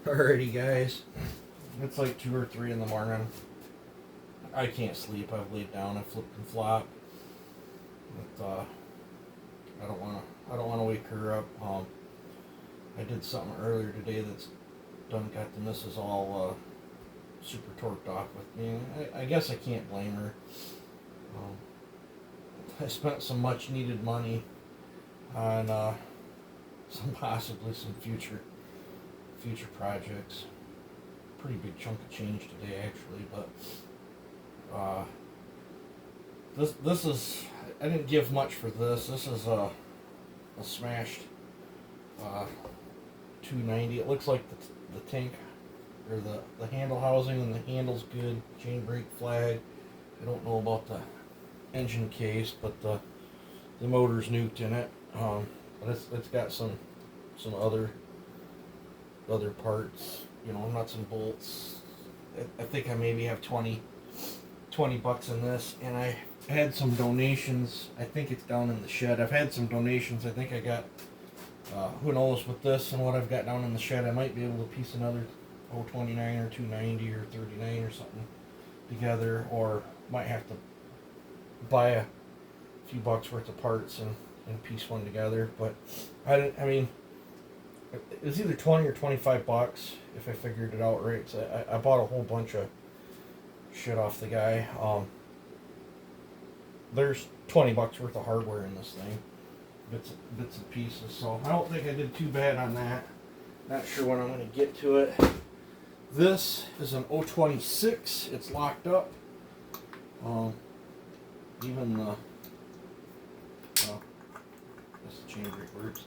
Alrighty, guys. It's like 2 or 3 in the morning. I can't sleep. I've laid down. I flipped and flopped. But I don't want to. I don't want to wake her up. I did something earlier today that's done got the missus all super torqued off with me. I guess I can't blame her. I spent some much needed money on possibly some future projects. Pretty big chunk of change today, actually, but this is, I didn't give much for this. This is a smashed 290. It looks like the tank or the handle housing and the handle's good. Chain brake flag. I don't know about the engine case, but the motor's nuked in it. But it's got some other parts, nuts and bolts. I think I maybe have 20 bucks in this, and I had some donations. I think it's down in the shed. I've had some donations. I think I got, who knows, with this and what I've got down in the shed, I might be able to piece another 029 or 290 or 39 or something together, or might have to buy a few bucks worth of parts and piece one together. But I mean, it was either 20 or 25 bucks if I figured it out right. So I bought a whole bunch of shit off the guy. There's 20 bucks worth of hardware in this thing, bits and pieces. So I don't think I did too bad on that. Not sure when I'm going to get to it. This is an 026. It's locked up. Even the this chain brake works.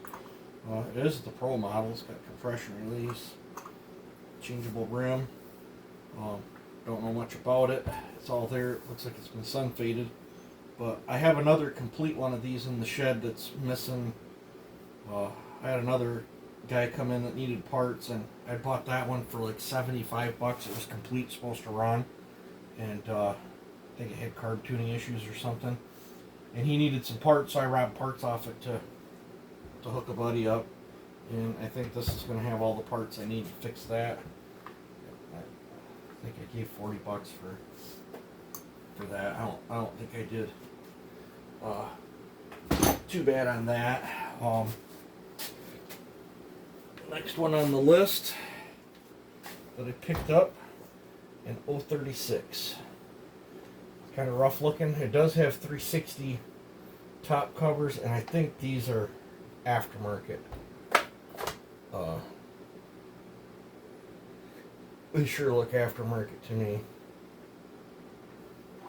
It is the Pro model. It's got compression release, changeable rim. Don't know much about it. It's all there. It looks like it's been sun faded. But I have another complete one of these in the shed that's missing. I had another guy come in that needed parts, and I bought that one for like 75 bucks. It was complete, supposed to run, and I think it had carb tuning issues or something. And he needed some parts, so I robbed parts off it to hook a buddy up. And I think this is going to have all the parts I need to fix that. I think I gave 40 bucks for that. I don't think I did too bad on that. Next one on the list that I picked up, an 036. Kind of rough looking. It does have 360 top covers, and I think these are aftermarket. They sure look aftermarket to me.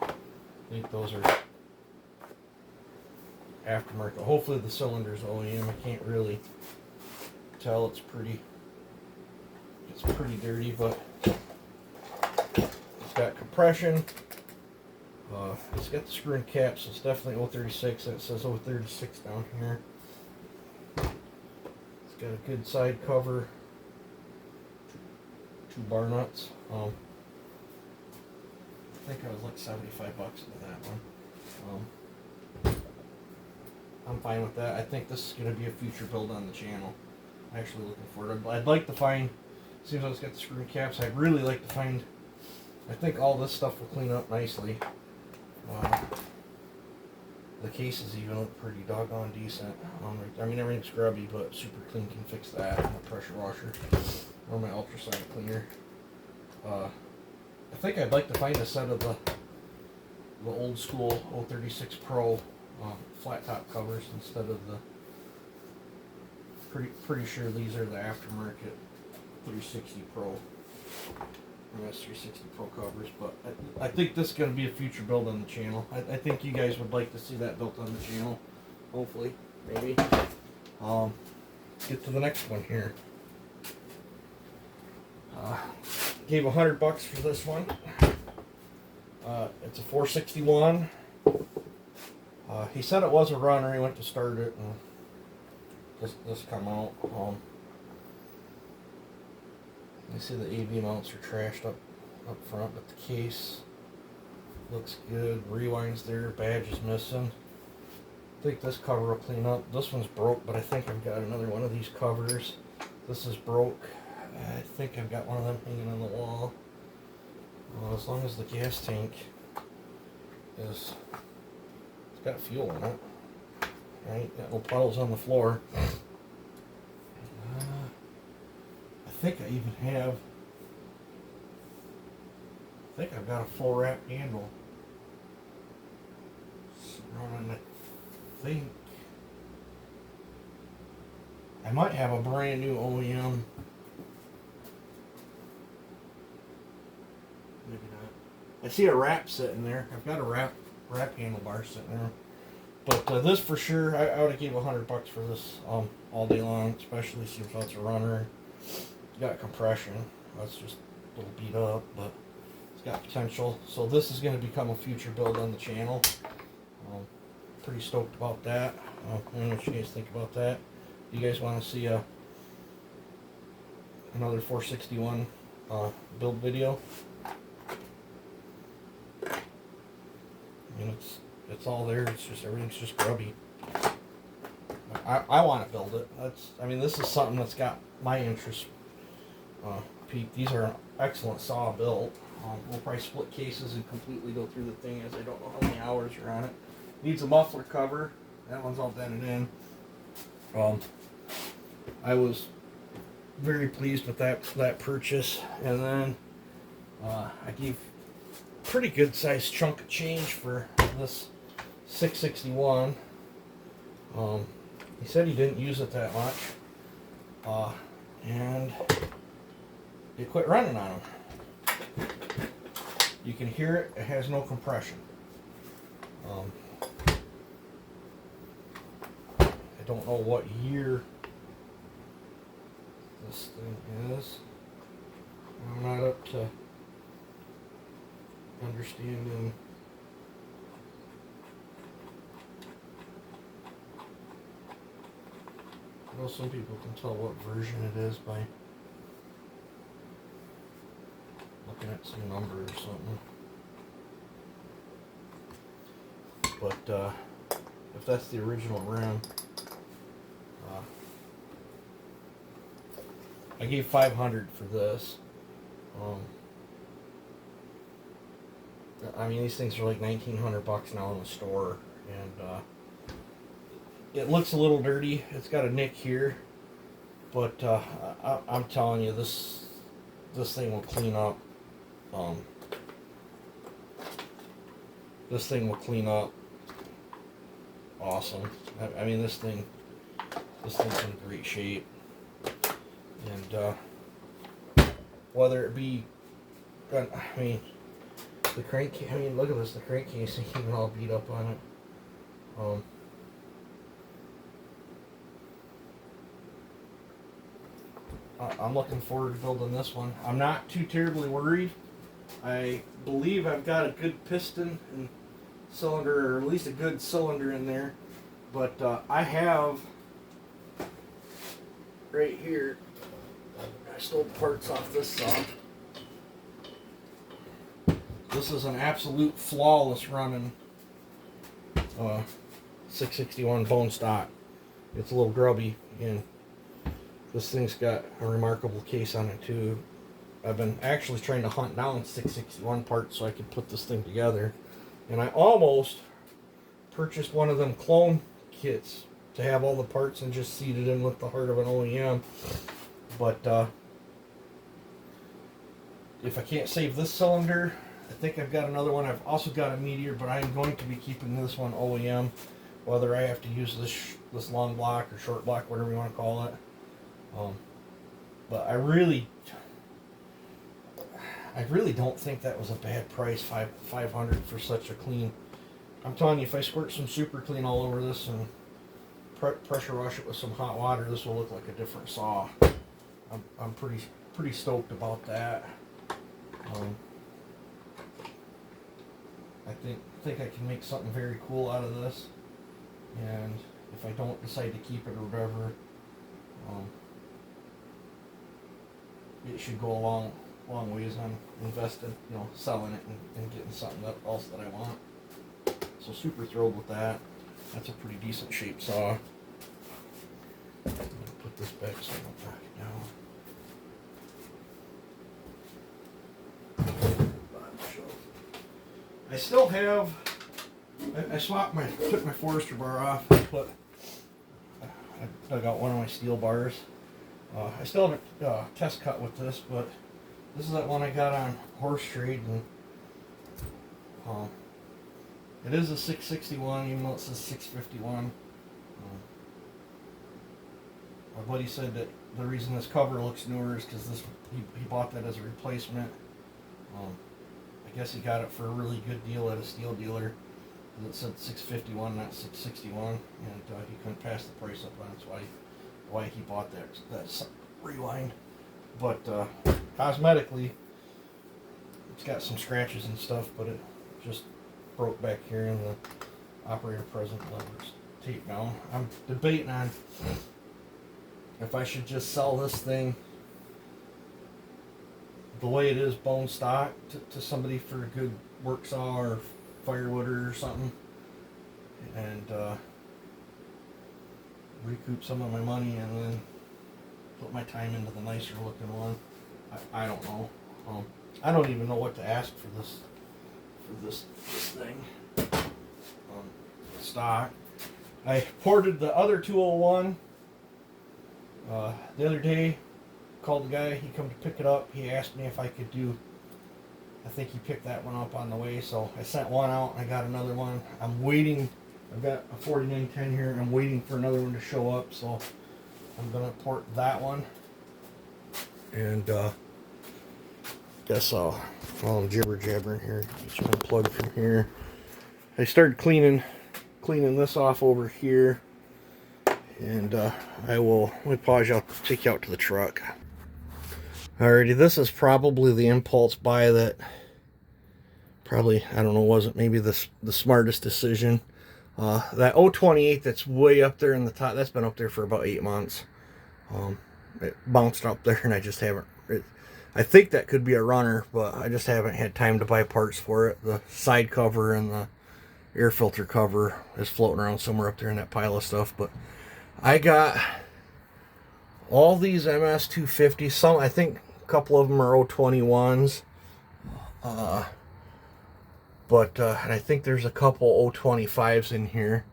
I think those are aftermarket. Hopefully the cylinder's OEM. I can't really tell. It's pretty dirty, but it's got compression. It's got the screw and caps. So it's definitely 036. It says 036 down here. It's got a good side cover. Two bar nuts. I think I was like 75 bucks into that one. I'm fine with that. I think this is going to be a future build on the channel. I'm actually looking for it. I'd like to find, seems like it's got the screw and caps, I'd really like to find, I think all this stuff will clean up nicely. The cases even look pretty doggone decent. I mean, everything's grubby, but Super Clean can fix that. My pressure washer or my ultrasonic cleaner. I think I'd like to find a set of the old school 036 Pro flat top covers instead of the. Pretty sure these are the aftermarket 360 Pro. MS 360 Pro covers, but I think this is going to be a future build on the channel. I think you guys would like to see that built on the channel. Hopefully, maybe. Get to the next one here. Gave 100 bucks for this one. It's a 461. He said it was a runner. He went to start it, and this come out. You see the AV mounts are trashed up front, but the case looks good. Rewind's there, badge is missing. I think this cover will clean up. This one's broke, but I think I've got another one of these covers. This is broke. I think I've got one of them hanging on the wall. Well, as long as the gas tank is, it's got fuel in it. Right, got no puddles on the floor. I think I even have, I think I've got a full wrap handle. Running, I think I might have a brand new OEM. Maybe not. I see a wrap sitting there. I've got a wrap handlebar sitting there. But this for sure, I would have gave $100 for this all day long, especially since it's a runner. It's got compression. That's just a little beat up, but it's got potential. So this is going to become a future build on the channel. Pretty stoked about that. I don't know what you guys think about that. You guys want to see another 461 build video? I mean, it's all there. It's just everything's just grubby. I want to build it. I mean, this is something that's got my interest peaked. These are an excellent saw built. We'll probably split cases and completely go through the thing, as I don't know how many hours are on it. Needs a muffler cover. That one's all dented in. I was very pleased with that purchase, and then I gave a pretty good sized chunk of change for this 661. He said he didn't use it that much, and it quit running on him. You can hear it. It has no compression. I don't know what year this thing is. I'm not up to understanding. I know some people can tell what version it is by looking at some number or something. But if that's the original rim, I gave $500 for this. I mean, these things are like $1,900 now in the store, and it looks a little dirty. It's got a nick here, but I'm telling you, this thing will clean up. This thing will clean up. Awesome. I mean, this thing's in great shape. And whether it be, I mean, the crankcase. I mean, look at this. The crankcase is even all beat up on it. I'm looking forward to building this one. I'm not too terribly worried. I believe I've got a good piston and cylinder, or at least a good cylinder in there. But I have right here, I stole parts off this saw. This is an absolute flawless running 661 bone stock. It's a little grubby, and this thing's got a remarkable case on it too. I've been actually trying to hunt down 661 parts so I could put this thing together, and I almost purchased one of them clone kits to have all the parts and just seat it in with the heart of an OEM. But if I can't save this cylinder, I think I've got another one. I've also got a Meteor, but I'm going to be keeping this one OEM, whether I have to use this long block or short block, whatever you want to call it. But I really don't think that was a bad price, $500 for such a clean. I'm telling you, if I squirt some super clean all over this and pressure wash it with some hot water, this will look like a different saw. I'm pretty stoked about that. I think I can make something very cool out of this, and if I don't decide to keep it or whatever, it should go a long ways on investing, selling it and getting something else that I want. So super thrilled with that. That's a pretty decent shape saw. I'm gonna put this back so I don't knock it down. I still have, I took my Forester bar off, but I dug out one of my steel bars. I still haven't test cut with this, but this is that one I got on Horse Trade, and it is a 661, even though it says 651. My buddy said that the reason this cover looks newer is because he bought that as a replacement. I guess he got it for a really good deal at a steel dealer. It said 651, not 661, and he couldn't pass the price up on it. That's why he bought that rewind. But cosmetically, it's got some scratches and stuff, but it just broke back here, and the operator present lever's taped down. I'm debating on if I should just sell this thing the way it is, bone stock, to somebody for a good work saw or firewood or something, and recoup some of my money, and then put my time into the nicer looking one. I don't know. I don't even know what to ask for this thing. Stock. I ported the other 201 the other day. Called the guy, he come to pick it up. He asked me if I could do, I think he picked that one up on the way, so I sent one out and I got another one. I'm waiting, I've got a 4910 here, I'm waiting for another one to show up, so I'm gonna port that one. And guess I'll, while I'm jibber jabbering here, get you unplugged from here. I started cleaning this off over here, and let me pause you, I'll take you out to the truck. Alrighty, this is probably the impulse buy that probably, I don't know, wasn't maybe the smartest decision. That 028 that's way up there in the top, that's been up there for about 8 months. It bounced up there, and I just haven't, I think that could be a runner, but I just haven't had time to buy parts for it. The side cover and the air filter cover is floating around somewhere up there in that pile of stuff, but I got all these MS250, some, I think a couple of them are 021s, but and I think there's a couple 025s in here,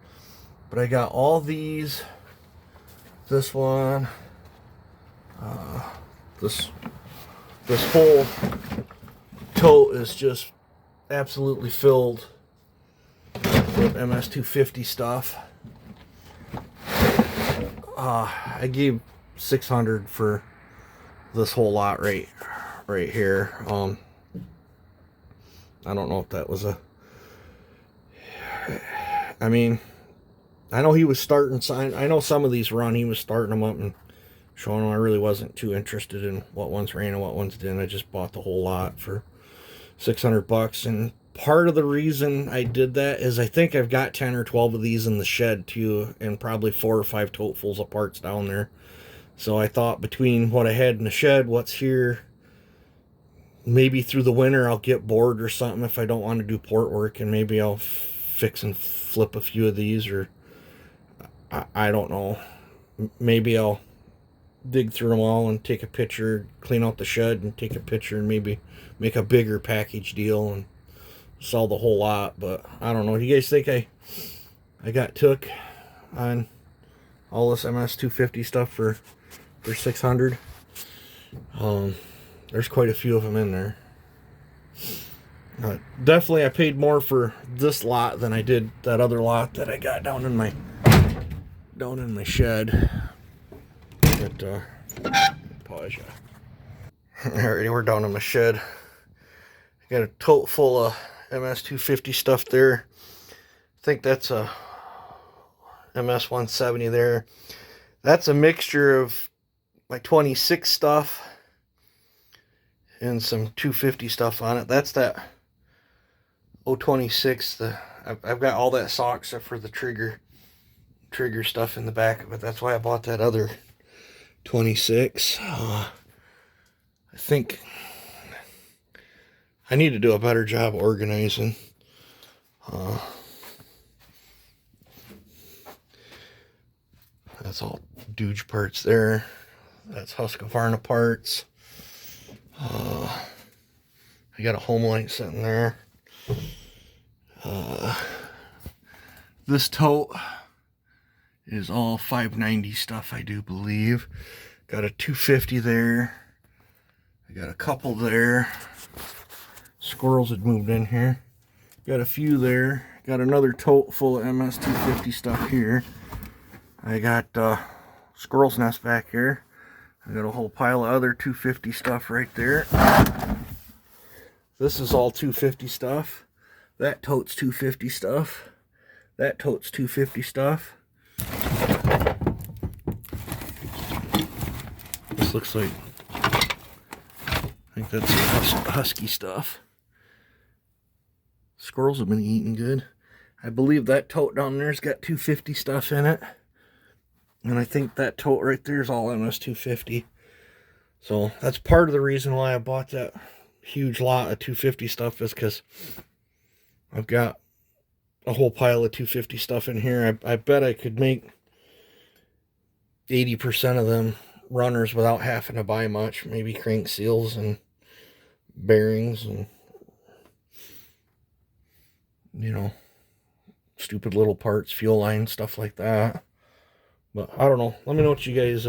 but I got all these, this one, this whole tote is just absolutely filled with MS250 stuff. I gave $600 for this whole lot right here. I don't know if that was I mean, I know he was starting sign. I know some of these run. He was starting them up and showing them. I really wasn't too interested in what ones ran and what ones didn't. I just bought the whole lot for $600, and part of the reason I did that is I think I've got 10 or 12 of these in the shed too, and probably 4 or 5 totefuls of parts down there. So I thought between what I had in the shed, what's here, maybe through the winter I'll get bored or something if I don't want to do port work, and maybe I'll fix and flip a few of these, or I don't know. Maybe I'll dig through them all and take a picture, clean out the shed and take a picture, and maybe make a bigger package deal and sell the whole lot. But I don't know. Do you guys think I got took on all this MS250 stuff for $600? There's quite a few of them in there. Definitely I paid more for this lot than I did that other lot that I got down in my shed. But pause ya. Alrighty, we're down in my shed. I got a tote full of MS250 stuff there. I think that's a MS170 there. That's a mixture of my 26 stuff and some 250 stuff on it. That's that 026. I've got all that saw except for the trigger stuff in the back of it. That's why I bought that other 26. I think I need to do a better job organizing. That's all Dooge parts there. That's Husqvarna parts. I got a home light sitting there. This tote is all 590 stuff, I do believe. Got a 250 there. I got a couple there. Squirrels had moved in here. Got a few there. Got another tote full of MS 250 stuff here. I got squirrel's nest back here. I got a whole pile of other 250 stuff right there. This is all 250 stuff. That tote's 250 stuff. That tote's 250 stuff. This looks like, I think that's husky stuff. Squirrels have been eating good. I believe that tote down there's got 250 stuff in it. And I think that tote right there is all MS 250. So that's part of the reason why I bought that huge lot of 250 stuff, is because I've got a whole pile of 250 stuff in here. I bet I could make 80% of them runners without having to buy much. Maybe crank seals and bearings and, you know, stupid little parts, fuel lines, stuff like that. But I don't know. Let me know what you guys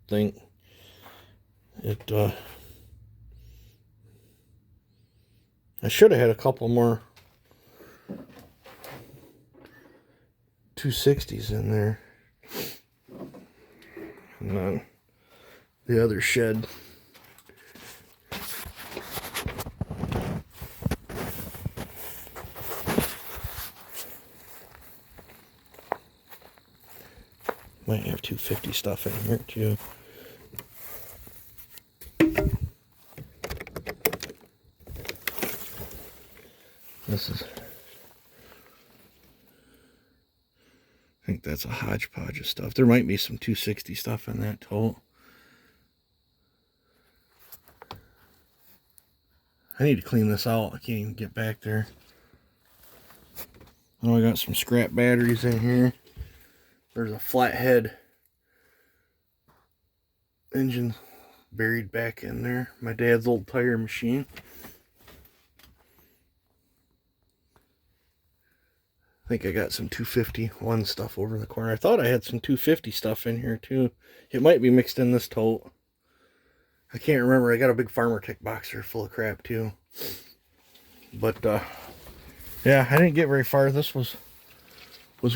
think. I should have had a couple more 260s in there. And then the other shed. Might have 250 stuff in here too. This is, I think that's a hodgepodge of stuff. There might be some 260 stuff in that tote. I need to clean this out. I can't even get back there. Oh, I got some scrap batteries in here. There's a flathead engine buried back in there. My dad's old tire machine. I think I got some 251 stuff over in the corner. I thought I had some 250 stuff in here too. It might be mixed in this tote. I can't remember. I got a big Farmer Tech boxer full of crap too. But yeah, I didn't get very far. This was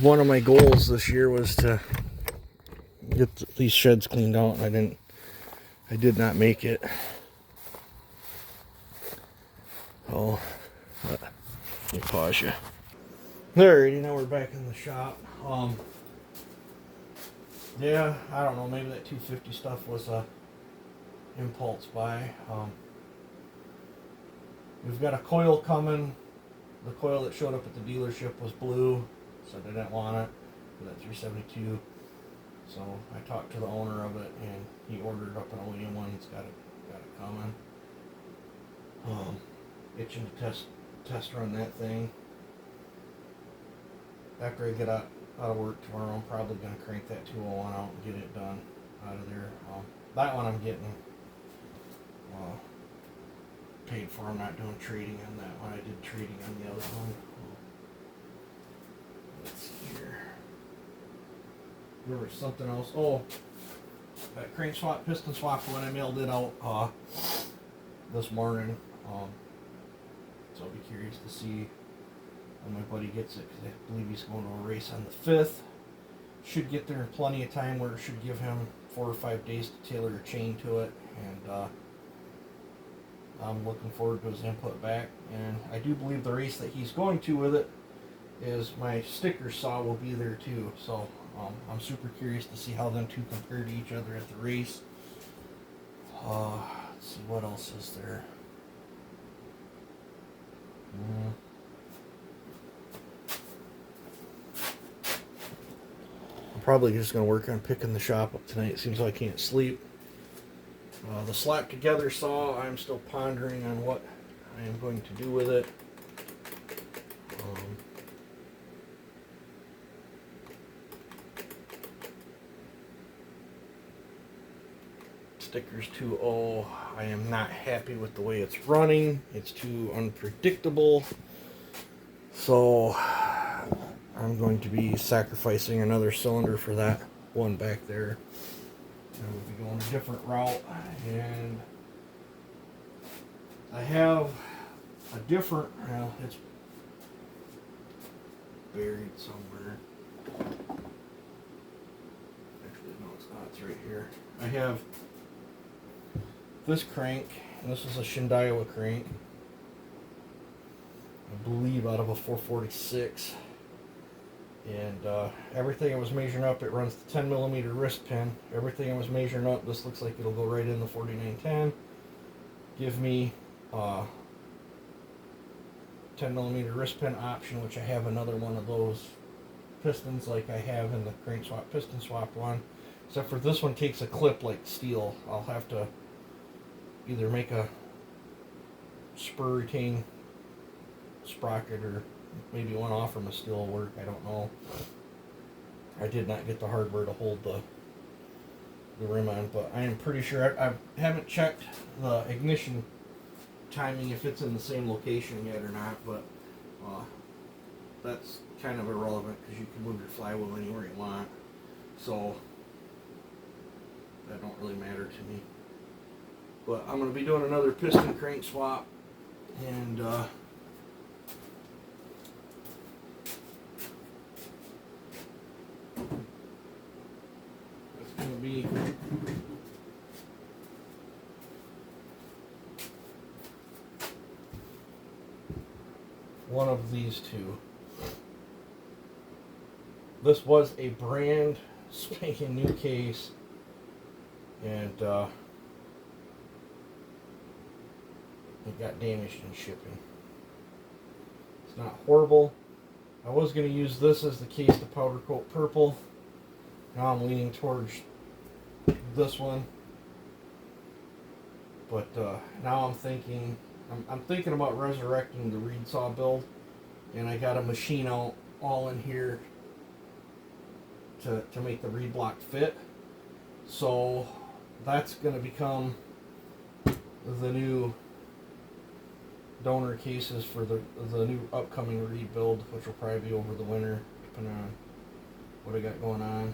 one of my goals this year, was to get these sheds cleaned out, and I did not make it. Oh, let me pause you. Alrighty, now we're back in the shop. Yeah, I don't know, maybe that 250 stuff was a impulse buy. We've got a coil coming. The coil that showed up at the dealership was blue, so I didn't want it for that 372. So I talked to the owner of it, and he ordered up an OEM one. It's got it coming. Itching to test run that thing. After I get out of work tomorrow, I'm probably going to crank that 201 out and get it done out of there. That one I'm getting paid for. I'm not doing trading on that one. I did trading on the other one. Let's see here. There was something else. Oh, that crank swap, piston swap one, I mailed it out this morning. So I'll be curious to see when my buddy gets it, because I believe he's going to a race on the 5th. Should get there in plenty of time, where it should give him 4 or 5 days to tailor a chain to it, and I'm looking forward to his input back. And I do believe the race that he's going to with it is my sticker saw will be there too. So I'm super curious to see how them two compare to each other at the race. Let's see, what else is there? I'm probably just going to work on picking the shop up tonight. It seems like I can't sleep. The slap together saw, I'm still pondering on what I am going to do with it. Stickers 2.0, I am not happy with the way it's running. It's too unpredictable. So I'm going to be sacrificing another cylinder for that one back there. And we'll be going a different route. And I have a different, well, it's buried somewhere. Actually, no, it's not. It's right here. I have this crank, and this is a Shindaiwa crank. I believe out of a 446. And everything I was measuring up, it runs the 10 millimeter wrist pin. Everything I was measuring up, this looks like it'll go right in the 4910. Give me 10 millimeter wrist pin option, which I have another one of those pistons like I have in the crank swap piston swap one. Except for this one takes a clip like steel. I'll have to either make a spur retain sprocket or maybe one off from a steel will work. I don't know. I did not get the hardware to hold the rim on, but I am pretty sure. I haven't checked the ignition timing if it's in the same location yet or not, but that's kind of irrelevant because you can move your flywheel anywhere you want, so that don't really matter to me. But I'm going to be doing another piston crank swap, and it's going to be one of these two. This was a brand spanking new case, and it got damaged in shipping. It's not horrible. I was going to use this as the case to powder coat purple. Now I'm leaning towards this one. But now I'm thinking about resurrecting the reed saw build, and I got a machine out all in here to make the reed block fit. So that's going to become the new donor cases for the new upcoming reed build, which will probably be over the winter, depending on what I got going on.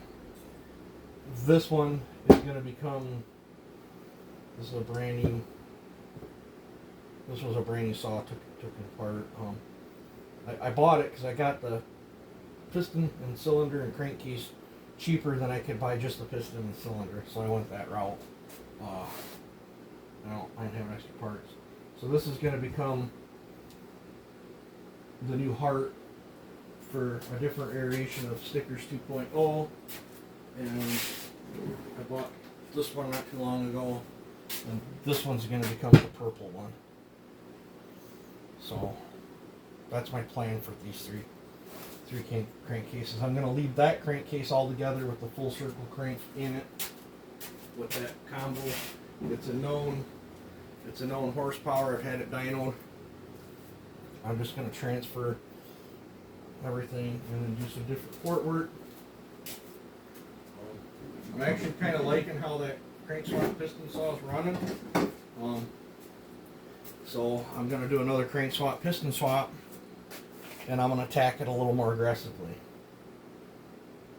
This one is going to become, this is a brand new, this was a brand new saw, took it apart. I bought it because I got the piston and cylinder and crankcase cheaper than I could buy just the piston and cylinder, so I went that route. I don't mind having extra parts. So this is going to become the new heart for a different iteration of Stickers 2.0, and I bought this one not too long ago, and this one's going to become the purple one. So that's my plan for these three crankcases. I'm going to leave that crankcase all together with the full circle crank in it with that combo. It's a known horsepower. I've had it dynoed. I'm just going to transfer everything and then do some different port work. I'm actually kind of liking how that crank swap piston saw is running. So I'm going to do another crank swap piston swap, and I'm going to attack it a little more aggressively.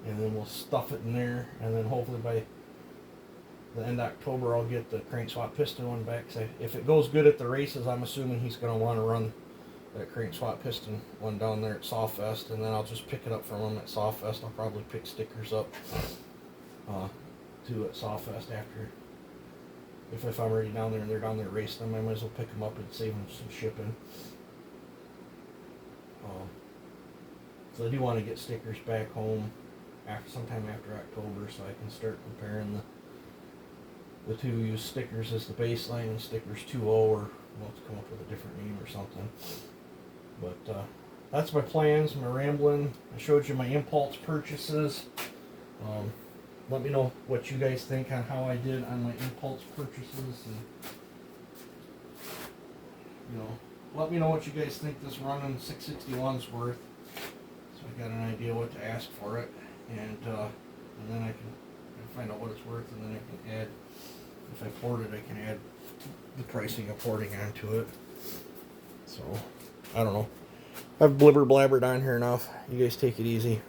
And then we'll stuff it in there, and then hopefully by the end of October I'll get the crank swap piston one back. So if it goes good at the races, I'm assuming he's going to want to run that crank swap piston one down there at Sawfest, and then I'll just pick it up from him at Sawfest. I'll probably pick stickers up too at Sawfest after. If I'm already down there and they're down there racing them, I might as well pick them up and save them some shipping. So I do want to get stickers back home sometime after October, so I can start comparing the two. Use stickers as the baseline and stickers 2.0, or we'll have to come up with a different name or something. But that's my plans, my rambling. I showed you my impulse purchases. Let me know what you guys think on how I did on my impulse purchases, and let me know what you guys think this running 661's worth, so I got an idea what to ask for it, and then I can find out what it's worth, and then I can add, if I port it, I can add the pricing of porting onto it. So I don't know. I've blibber blabbered on here enough. You guys take it easy.